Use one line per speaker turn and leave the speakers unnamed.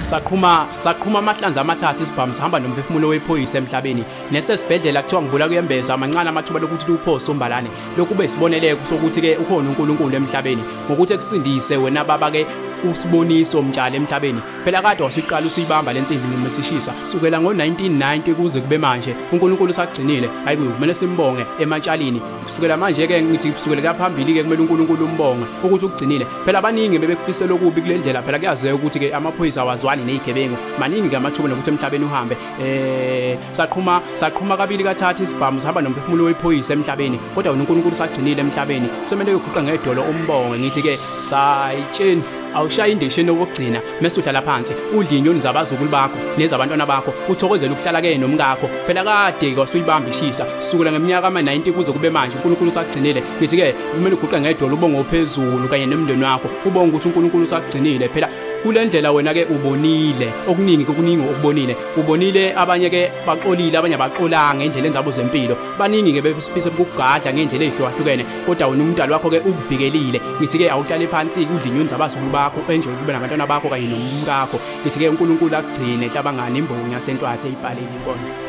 saqhuma amahlandla amathathu isibhamu sihamba nomphefumulo wephoyisa emhlabeni nesesibhedlela kuthiwa ngivula kuyembeza amancane amathuba lokuthi uphoso umbalane lokhu besiboneleke sokuthi ke ukhona uNkulunkulu emhlabeni ngokuthi ekusindise wena baba ke usiboniso umtshalo emhlabeni phela kade wasiqala usuyibamba lensimbi noma sishisa sukela ngo1990 kuze kube manje uNkulunkulu usagcinile hayi kumele simbonge ematshalini kusukela manje ke ngithi kusukela phambili ke kumele uNkulunkulu umbonge ukuthi ugcinile phela abaningi bebekufisela okubi kule ndlela phela kuyazeka ukuthi ke amaphoyisa awazwani nezigebengu maningi ke amathuba nokuthi emhlabeni uhambe saqhuma kabili kathathu isibhamu sihamba nomphefumulo wephoyisa emhlabeni kodwa uNkulunkulu usagcinile emhlabeni somele uguqa ngedolo umbonge ngithi ke sayitsheni awushaya indishini okugcina mase uhlala phansi udla inyoni zabazukulu bakho nezabantwana bakho uthokozela ukuhlala ke nomkakho phela kade ke wasuyibamba ishisa sukela ngeminyaka ama90 kuze kube manje uNkulunkulu usagcinile ngithi ke kumele uguqe ngedolo ubonge ophezulu kanye nemndeni wakho ubonge ukuthi uNkulunkulu usagcinile phela kule ndlela wena ke ubonile okuningi ubonile abanye ke baxolile abanye baxolanga ngendlela enzabo zempilo baningi ke befisa ukugadla ngendlela ezihlukahlukene kodwa wena umntwana wakho ke ukuvikelile ngithi ke awuhlale phansi udla inyoni zabazukulu bakho enje kube nabantwana bakho kanye nomkakho ngithi ke uNkulunkulu akugcine hlabangani imbongi yasentwathe ibhaleni inkonzo.